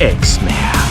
EXMOUTH.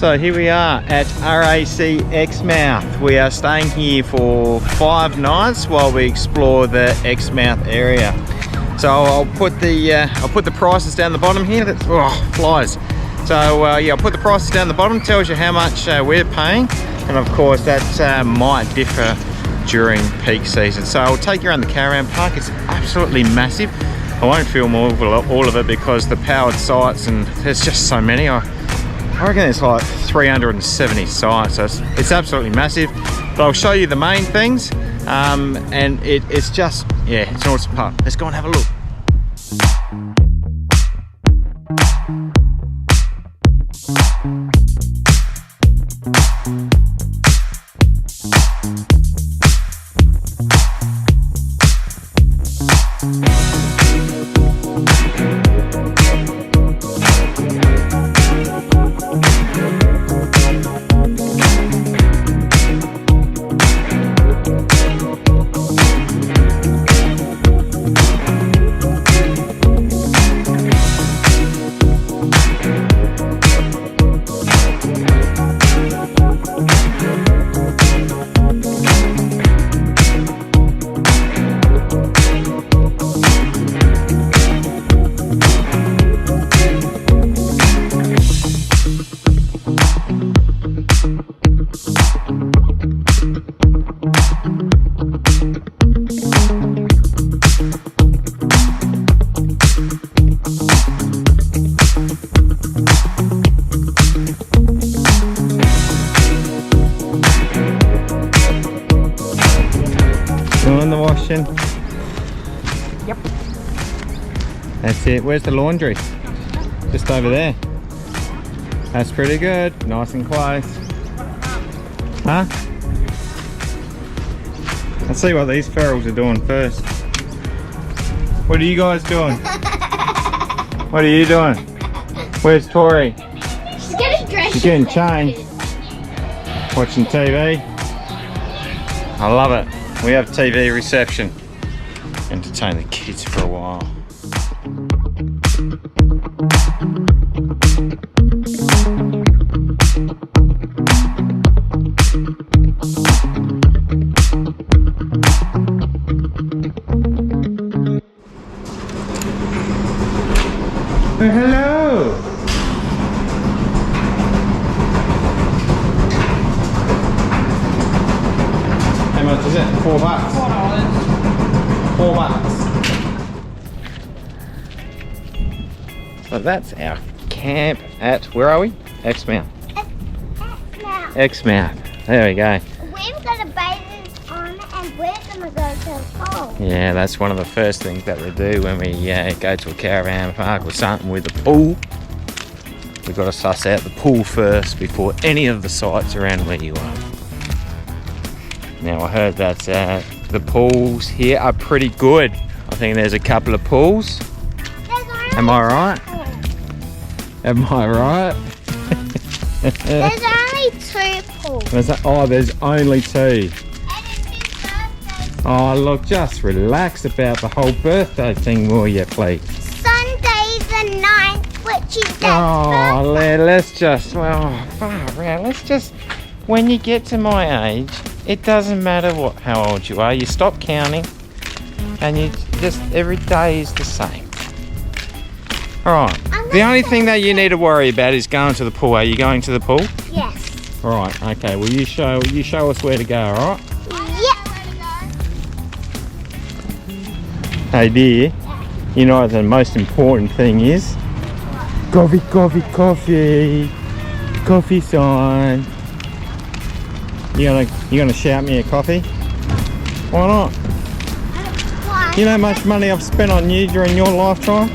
So here we are at RAC Exmouth. We are staying here for 5 nights while we explore the Exmouth area. So I'll put the prices down the bottom here. That's, oh, flies. So yeah, I'll put the prices down the bottom. Tells you how much we're paying, and of course that might differ during peak season. So I'll take you around the caravan park. It's absolutely massive. I won't film all of it because the powered sites, and there's just so many. I reckon there's like 370 sites, so it's absolutely massive. But I'll show you the main things, and it's just, yeah, it's an awesome park. Let's go and have a look. Doing the washing. Yep. That's it. Where's the laundry? Just over there. That's pretty good. Nice and close. Huh? Let's see what these ferals are doing first. What are you guys doing? What are you doing? Where's Tori? She's getting dressed. She's getting changed. Watching TV. I love it. We have TV reception. Entertain the kids for a while. Oh, hello. How much is it? $4. $4. So that's our camp at, where are we? Exmouth. Exmouth. There we go. We've got a bathing on and we're going to go to the pool. Yeah, that's one of the first things that we do when we go to a caravan park or something with a pool. We've got to suss out the pool first before any of the sites around where you are. Now I heard that the pools here are pretty good. I think there's a couple of pools. Am I right? Am I right? There's only 2 pools. There's only 2. Oh look, just relax about the whole birthday thing, will you please? Sunday the 9th, which is Oh, let's just, when you get to my age, it doesn't matter how old you are, you stop counting and you just, every day is the same. Alright, the only thing that you need to worry about is going to the pool. Are you going to the pool? Yes. Alright, okay, well you show us where to go, alright? Hey dear, you know what the most important thing is? Coffee, coffee, coffee. Coffee sign. You gonna shout me a coffee? Why not? Why? You know how much money I've spent on you during your lifetime?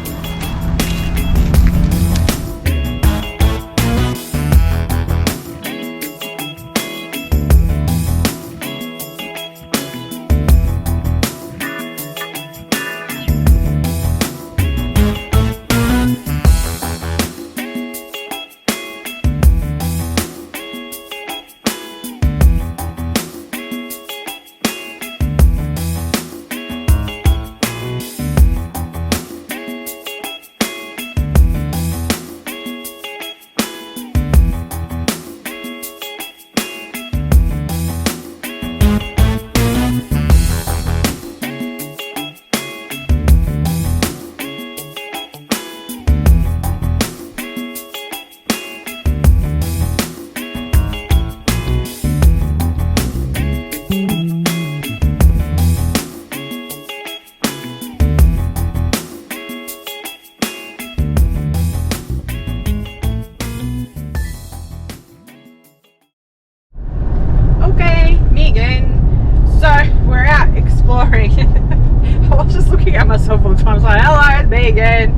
myself all the time. It's like, hello, it's me again.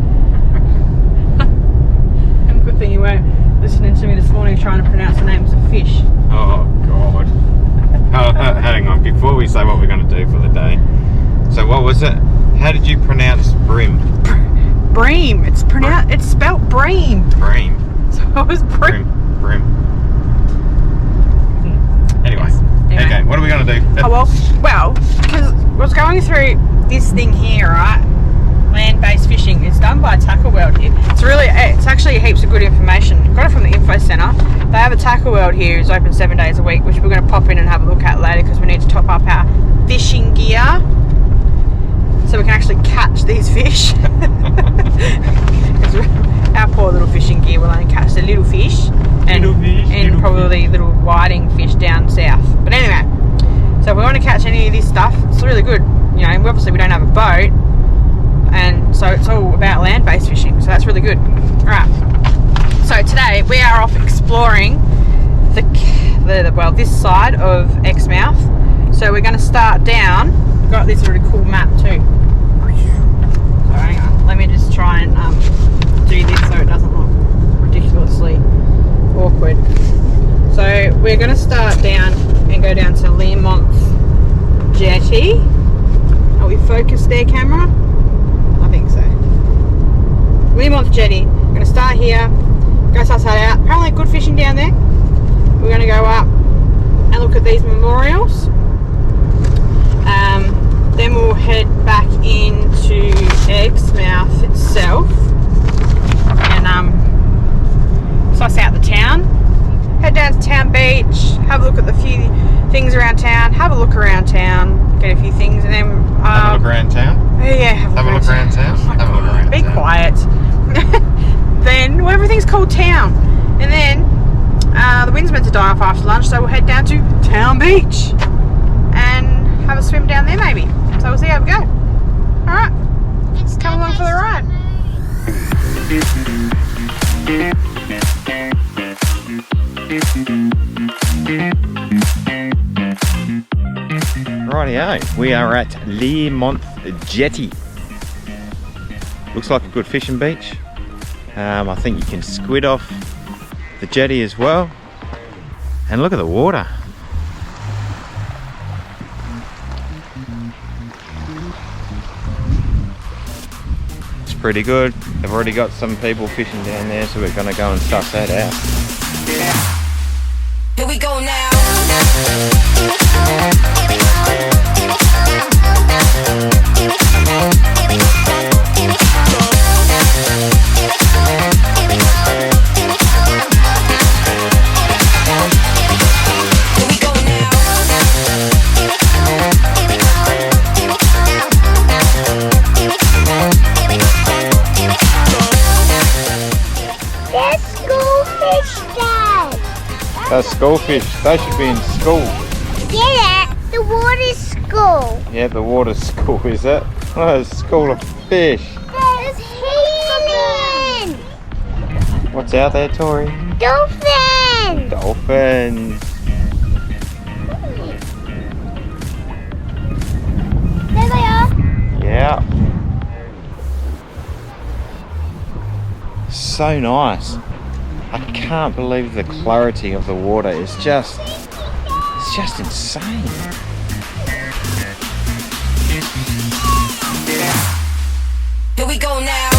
And good thing you weren't listening to me this morning trying to pronounce the names of fish. Oh God. Oh, hang on, before we say what we're going to do for the day. So what was it? How did you pronounce bream? Bream. It's pronounced. It's spelt bream. Bream. So it was bream. Bream. Anyway. Okay, what are we going to do? Oh well, because I was going through this thing here, right? Land-based fishing. It's done by Tackle World. It's actually heaps of good information. Got it from the info centre. They have a Tackle World here. It's open 7 days a week, which we're going to pop in and have a look at later because we need to top up our fishing gear so we can actually catch these fish. Our poor little fishing gear will only catch the little fish and probably little whiting fish down south. But anyway, so if we want to catch any of this stuff, it's really good. You know, obviously we don't have a boat, and so it's all about land-based fishing, so that's really good. Alright, so today we are off exploring this side of Exmouth. So we're going to start down. We've got this really cool map too. So hang on, let me just try and do this so it doesn't look ridiculously awkward. So we're going to start down and go down to Learmonth Jetty. Are we focused there, camera? I think so. Learmonth Jetty. We're going to start here, go south side out. Apparently good fishing down there. We're going to go up and look at these memorials. Then we'll head back into Exmouth itself and suss out the town. Head down to Town Beach, have a look at the few things around town, have a look around town, get a few things, and then have a look around town. Yeah, have a look around town. Have a look around town. Be quiet. Then everything's called town, and then the wind's meant to die off after lunch, so we'll head down to Town Beach and have a swim down there maybe. So we'll see how we go. Alright, come along for the ride. Rightio, we are at Learmonth Jetty. Looks like a good fishing beach. I think you can squid off the jetty as well. And look at the water. It's pretty good. They've already got some people fishing down there, so we're going to go and suss that out. Here we go now. That's schoolfish. They should be in school. Yeah, the water's school. Yeah, the water's school, is it? Oh, it's a school of fish. There's human. What's out there, Tori? Dolphins. Dolphins. There they are. Yeah. So nice. I can't believe the clarity of the water. It's just insane. Here we go now.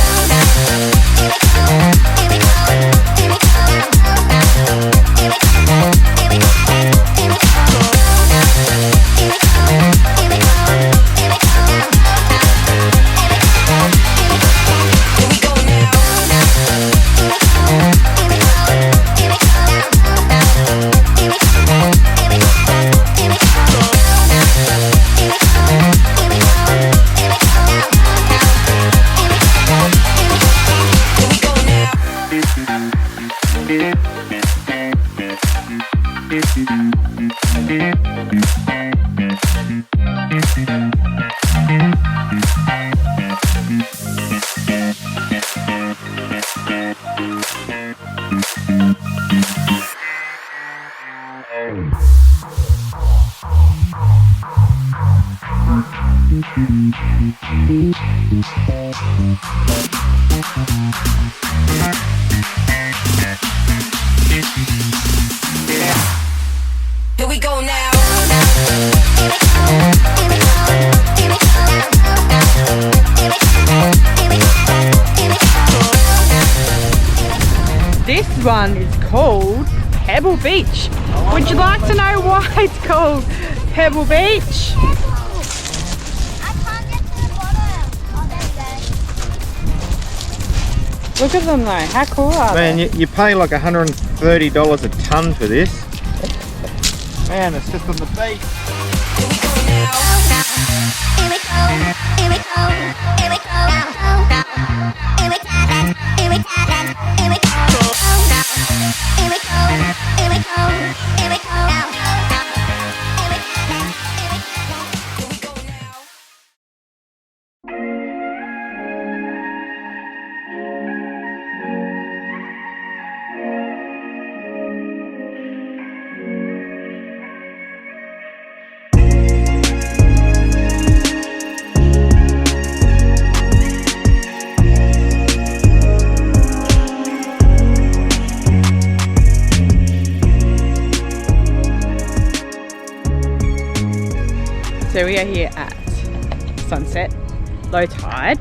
Here we go now. This one is called Pebble Beach. Would you like to know why it's called Pebble Beach? I can't get to the bottom. Oh, there we go. Look at them though, how cool are Man, they? you pay like $130 a ton for this. Man, it's just on the beach. Here we go now. Here we go. Here we go. Here we go. Here we go. Here we go. Here we go. Here we go. Here we go. Here we go. Here we go. Here we go now. So we are here at sunset, low tide,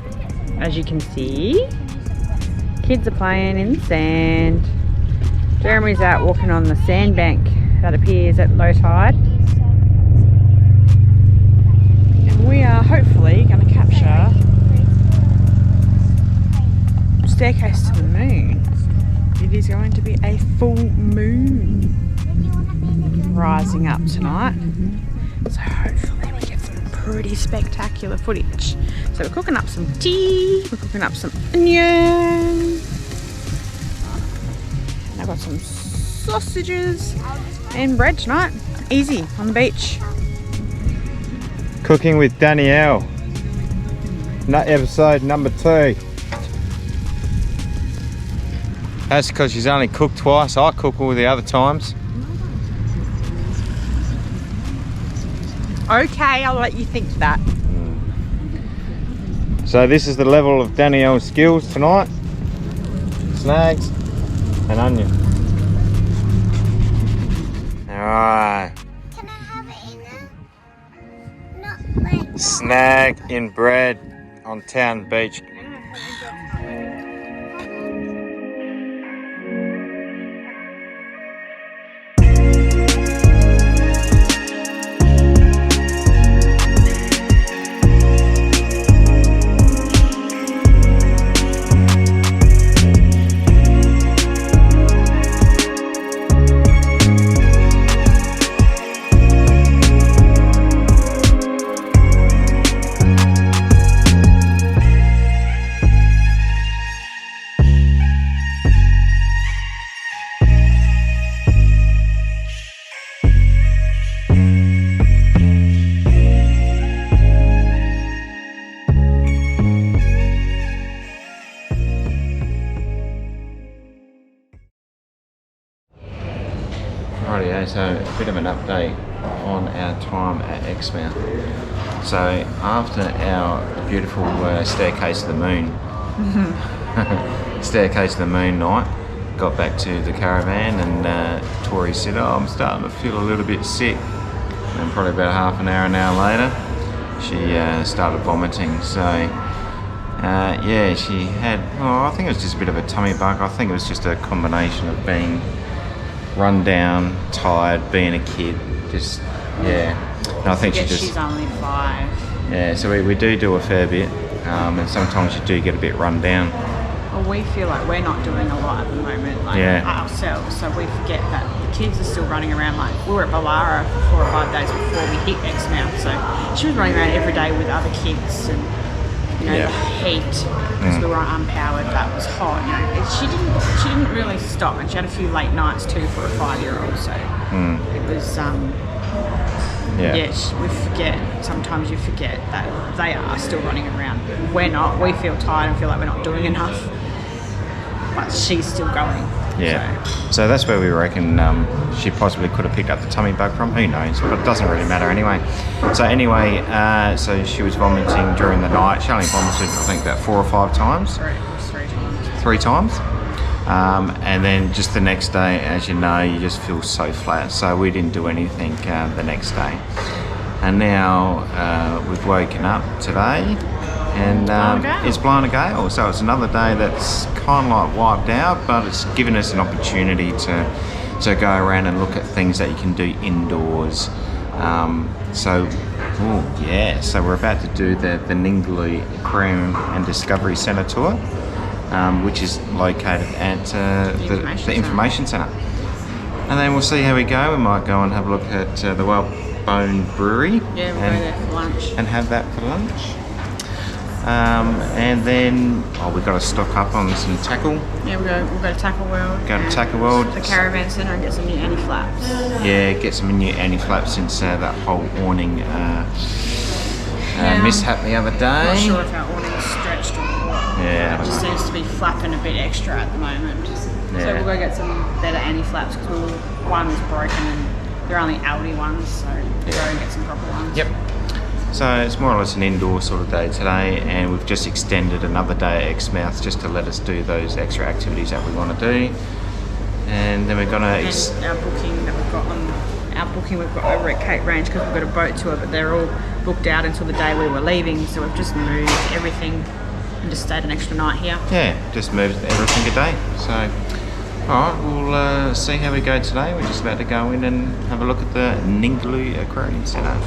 as you can see. Kids are playing in the sand. Jeremy's out walking on the sandbank that appears at low tide. And we are hopefully going to capture staircase to the moon. It is going to be a full moon rising up tonight. So hopefully we get some pretty spectacular footage. So we're cooking up some tea, we're cooking up some onions. And I've got some sausages and bread tonight. Easy on the beach. Cooking with Danielle. Episode number 2. That's because she's only cooked twice. I cook all the other times. Okay, I'll let you think that. So this is the level of Danielle's skills tonight. Snags and onion. Alright. Can I have it in there? Not like Snag in bread on town beach. Rightio, so a bit of an update on our time at Exmouth. So after our beautiful staircase to the moon, staircase to the moon night, got back to the caravan and Tori said, oh, I'm starting to feel a little bit sick. And probably about half an hour later, she started vomiting. So yeah, she had, oh, I think it was just a bit of a tummy bug. I think it was just a combination of being run down, tired, being a kid, just, yeah. And I think She's only 5. yeah, so we do a fair bit, and sometimes you do get a bit run down. Well, we feel like we're not doing a lot at the moment, like ourselves, so we forget that the kids are still running around. Like we were at Ballara for 4 or 5 days before we hit Exmouth, so she was running around every day with other kids, and you know, the heat, because we were unpowered, that was hot, you know. She didn't really stop, and she had a few late nights too for a 5-year-old, so it was we forget, sometimes you forget that they are still running around. We're not, we feel tired and feel like we're not doing enough, but she's still going. Yeah. So that's where we reckon she possibly could have picked up the tummy bug from. Who knows? But it doesn't really matter anyway. So she was vomiting during the night. She only vomited, I think, about 4 or 5 times. Three times. 3 times. And then just the next day, as you know, you just feel so flat. So we didn't do anything the next day. And now we've woken up today and it's blowing a gale. So it's another day that's kind of like wiped out, but it's given us an opportunity to go around and look at things that you can do indoors. So we're about to do the Ningaloo Aquarium and Discovery Centre tour, which is located at the Information Centre. And then we'll see how we go. We might go and have a look at the Wellbone Brewery. Yeah, we'll go there for lunch. And have that for lunch. And then we've got to stock up on some tackle. Yeah, we'll go to Tackle World. Go to Tackle World. The Caravan Centre and get some new anti-flaps. Yeah, get some new anti-flaps since that whole awning mishap the other day. I'm not sure if our awning is stretched or what. Yeah. It just seems to be flapping a bit extra at the moment. Yeah. So we'll go get some better anti-flaps because one is broken and they're only Aldi ones, so we'll go and get some proper ones. Yep. So it's more or less an indoor sort of day today, and we've just extended another day at Exmouth just to let us do those extra activities that we want to do. And then we're gonna our booking that we've got we've got over at Cape Range because we've got a boat tour, but they're all booked out until the day we were leaving, so we've just moved everything and just stayed an extra night here. Yeah, just moved everything a day. So alright, we'll see how we go today. We're just about to go in and have a look at the Ningaloo Aquarium Centre.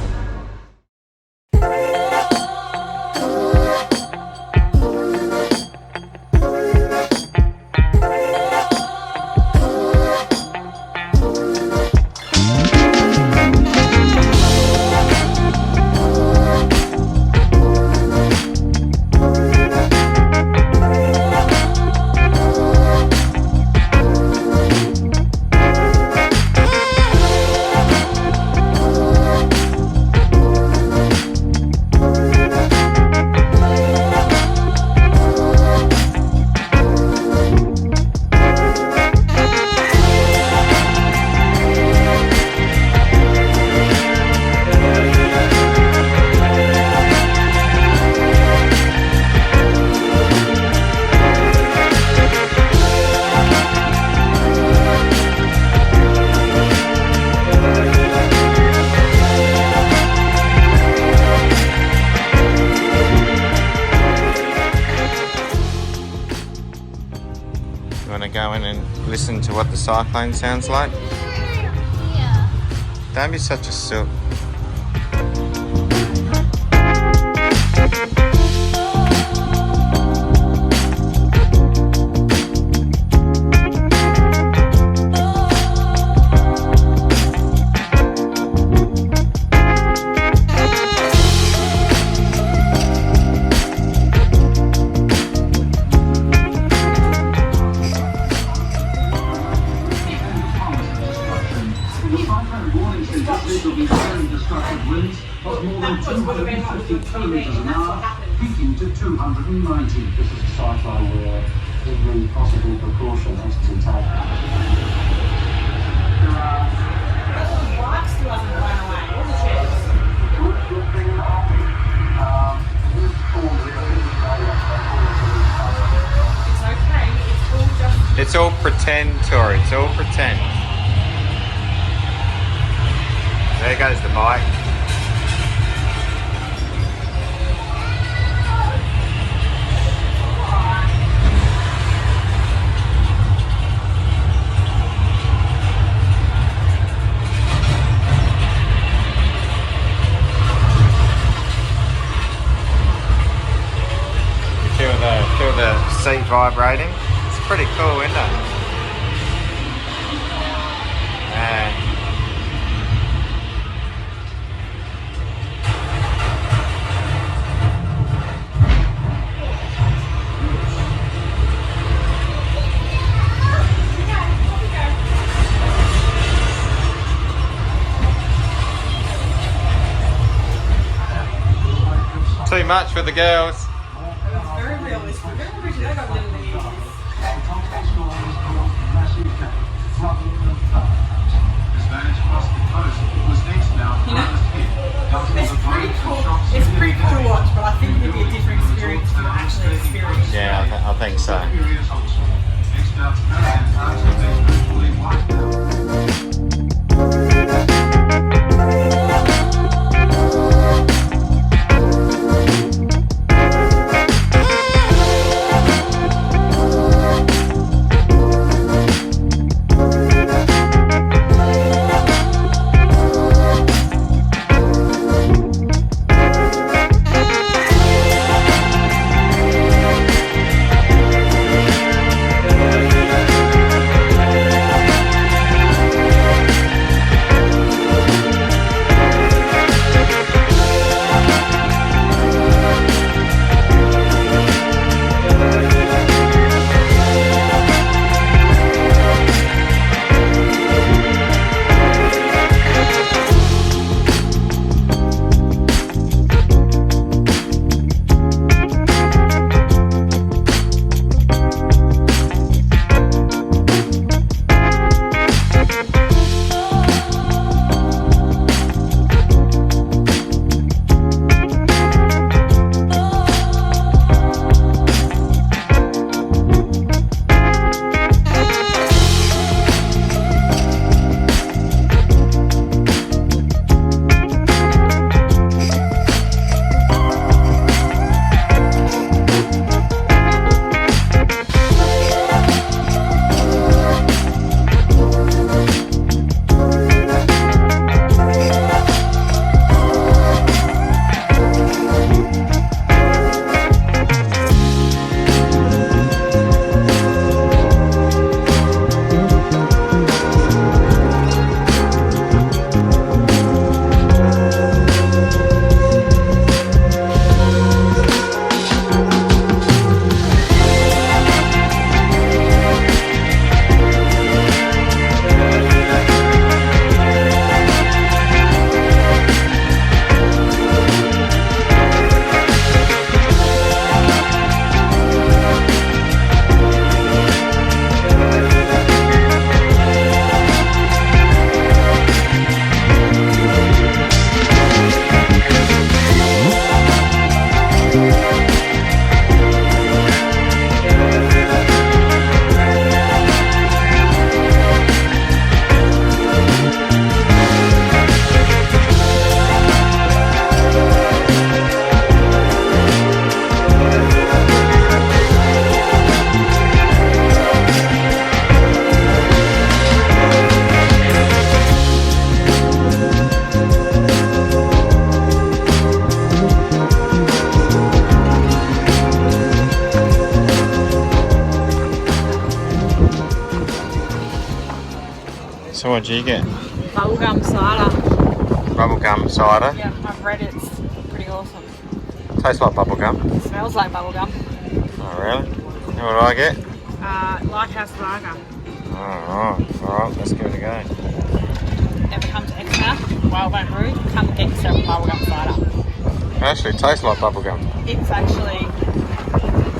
Go in and listen to what the cyclone sounds like. Don't be such a silk. More than 250 kilometers an hour, peaking to 290. This is a cyclone where every possible precaution has to be taken. It's all pretend, Tori. It's all pretend. There goes the mic. Feel the seat vibrating. It's pretty cool, isn't it? Yeah. Too much for the girls. So what'd you get? Bubblegum cider. Bubblegum cider. Yeah, I've read it. It's pretty awesome. Tastes like bubblegum. It smells like bubblegum. Oh really? And what do I get? Lighthouse Lager. Alright, let's give it a go. Ever come to Exmouth, Whalebone Road, come get yourself bubblegum cider. It actually tastes like bubblegum. It's actually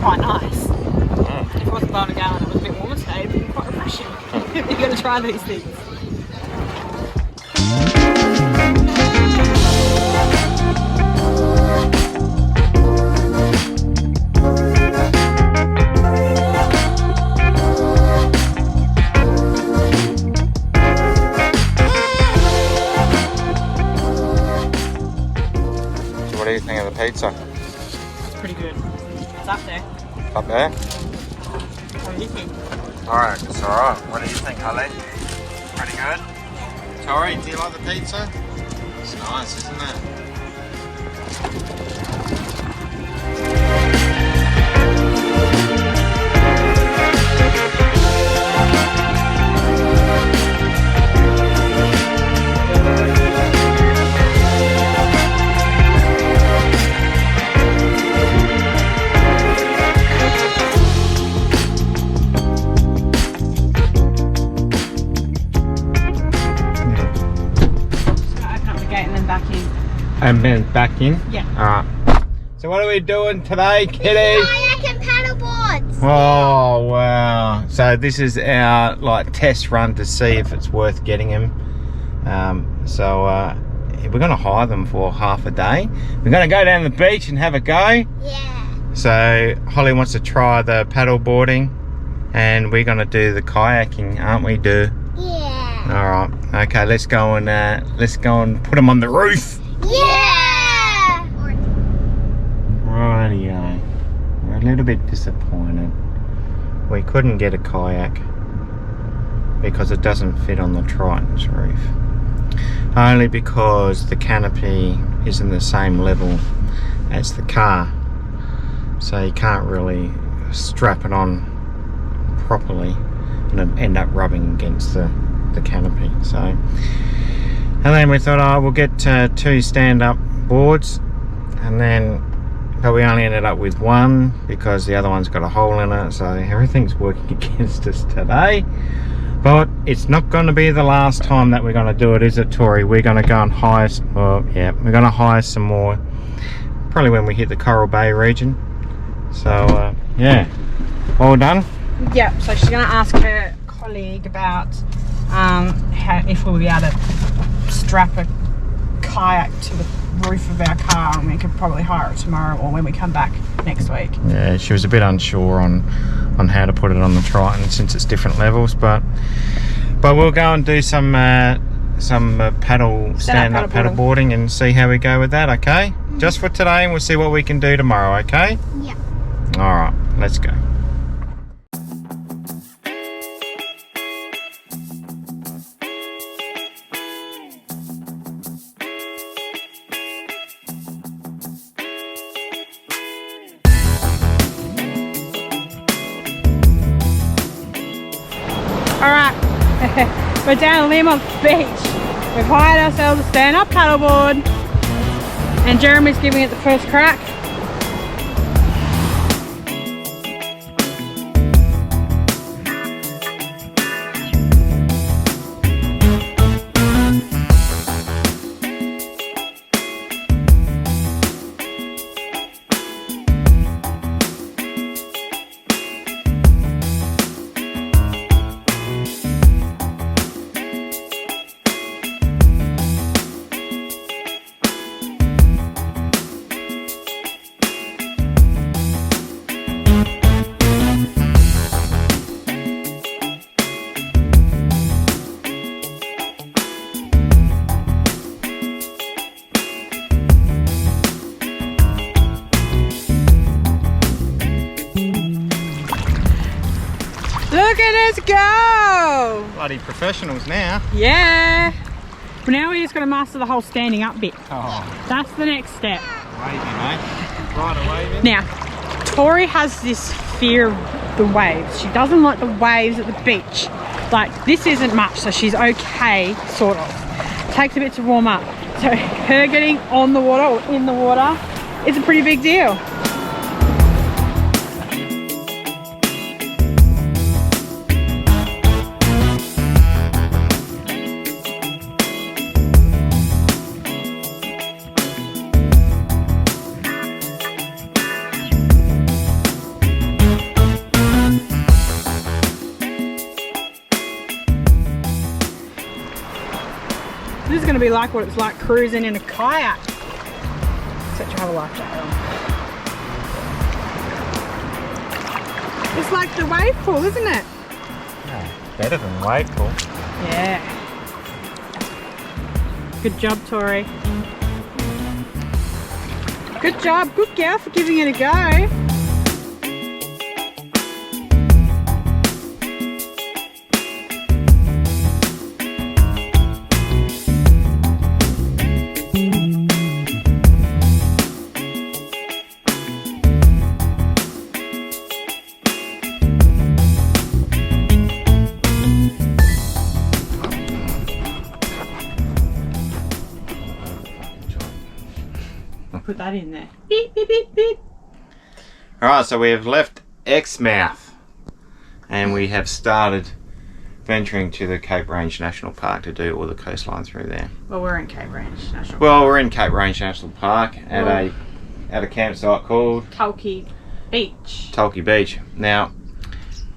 quite nice. Mm. If it wasn't bubblegum and it was a bit warmer today, it'd be quite refreshing. You're going to try these things. What do you think of the pizza? It's pretty good. It's up there. Up there? What do you think? Alright, it's alright. What do you think, Holly? Pretty good? Tori, do you like the pizza? It's nice, isn't it? And then back in? Yeah. Alright. So what are we doing today, Kitty? Kayak and paddle boards. Oh wow. So this is our like test run to see if it's worth getting them. We're gonna hire them for half a day. We're gonna go down the beach and have a go. Yeah. So Holly wants to try the paddle boarding and we're gonna do the kayaking, aren't we, Do? Yeah. Alright. Okay, let's go and put them on the roof. Yeah. Rightio. We're a little bit disappointed. We couldn't get a kayak because it doesn't fit on the Triton's roof. Only because the canopy isn't the same level as the car. So you can't really strap it on properly and it'd end up rubbing against the canopy. So, and then we thought, oh, we'll get 2 stand-up boards, but we only ended up with 1 because the other one's got a hole in it, so everything's working against us today. But it's not going to be the last time that we're going to do it, is it, Tori? We're going to go and hire, we're going to hire some more, probably when we hit the Coral Bay region. So, yeah, all done? Yeah, so she's going to ask her colleague about if we'll be able to strap a kayak to the roof of our car, and we could probably hire it tomorrow or when we come back next week. Yeah, she was a bit unsure on how to put it on the Triton since it's different levels, but we'll go and do some stand-up paddle boarding and see how we go with that, okay? Just for today, and we'll see what we can do tomorrow, okay? Yeah. All right, let's go. Alright, we're down at Learmonth Beach. We've hired ourselves a stand-up paddleboard and Jeremy's giving it the first crack. Look at us go! Bloody professionals now. Yeah! But now we just got to master the whole standing up bit. Oh, That's the next step. wavy, mate. Right, a wavy. Now, Tori has this fear of the waves. She doesn't like the waves at the beach. Like, this isn't much, so she's okay, sort of. Takes a bit to warm up. So her getting on the water or in the water is a pretty big deal. This is going to be like what it's like cruising in a kayak. Except you have a life jacket on. It's like the wave pool, isn't it? Yeah, better than wave pool. Yeah. Good job, Tori. Good job. Good girl for giving it a go. Put that in there. Beep, beep, beep, beep. Alright, so we have left Exmouth and we have started venturing to the Cape Range National Park to do all the coastline through there. Well, we're in Cape Range National Well, we're in Cape Range National Park at a campsite called Tulkey Beach. Tulkey Beach. Now,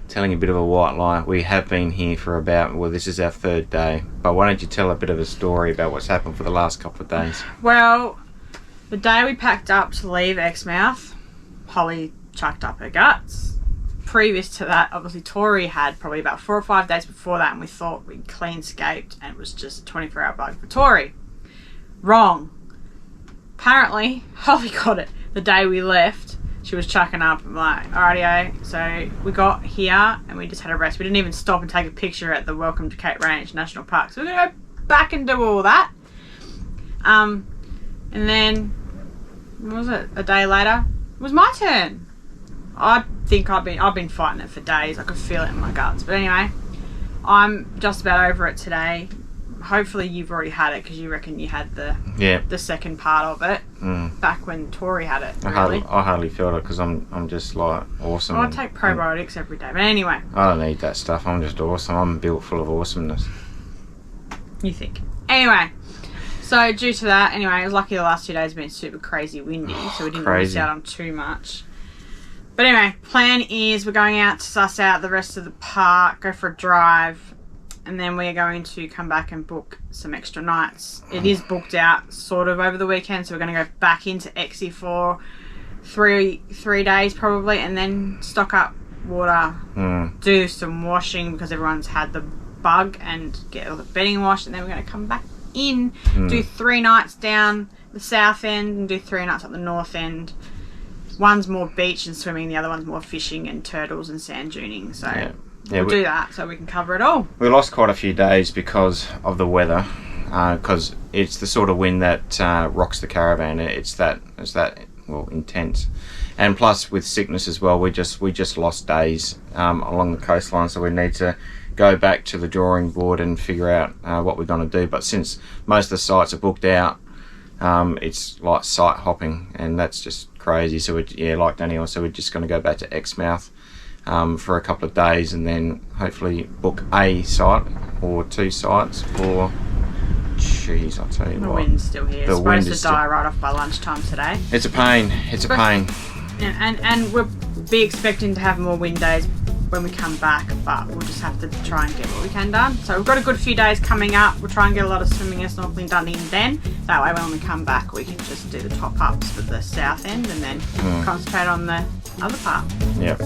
telling a bit of a white lie, we have been here for about, well, this is our 3rd day, but why don't you tell a bit of a story about what's happened for the last couple of days? Well, the day we packed up to leave Exmouth, Holly chucked up her guts. Previous to that, obviously Tori had probably about 4 or 5 days before that, and we thought we'd clean escaped and it was just a 24-hour bug for Tori. Wrong. Apparently, Holly got it the day we left. She was chucking up. I'm like, alrighty, so we got here and we just had a rest. We didn't even stop and take a picture at the Welcome to Cape Range National Park. So we're going to go back and do all that. And then, what was it? A day later, it was my turn. I think I've been fighting it for days. I could feel it in my guts. But anyway, I'm just about over it today. Hopefully you've already had it because you reckon you had the second part of it back when Tori had it. Really. I hardly felt it because I'm just like awesome. Well, I take probiotics every day. But anyway. I don't need that stuff. I'm just awesome. I'm built full of awesomeness. You think. Anyway. So due to that, anyway, I was lucky the last 2 days have been super crazy windy, so we didn't miss out on too much. But anyway, plan is we're going out to suss out the rest of the park, go for a drive, and then we're going to come back and book some extra nights. It is booked out sort of over the weekend, so we're going to go back into Exie for three days probably, and then stock up water, do some washing because everyone's had the bug, and get all the bedding washed, and then we're going to come back in, do 3 nights down the south end and do 3 nights up the north end. One's more beach and swimming, the other one's more fishing and turtles and sand duning. So we'll do that so we can cover it all. We lost quite a few days because of the weather, because it's the sort of wind that rocks the caravan. It's that intense, and plus with sickness as well. We just lost days along the coastline, so we need to go back to the drawing board and figure out what we're going to do. But since most of the sites are booked out, it's like site hopping, and that's just crazy. So like Daniel said, we're just going to go back to Exmouth for a couple of days, and then hopefully book a site or 2 sites. Or jeez, I'll tell you what, the what, wind's still here. It's supposed to die right off by lunchtime today. It's a pain. It's a pain. And we'll be expecting to have more wind days when we come back, but we'll just have to try and get what we can done. So we've got a good few days coming up. We'll try and get a lot of swimming and snorkeling done in then. That way when we come back we can just do the top ups for the south end and then concentrate on the other part. Yep.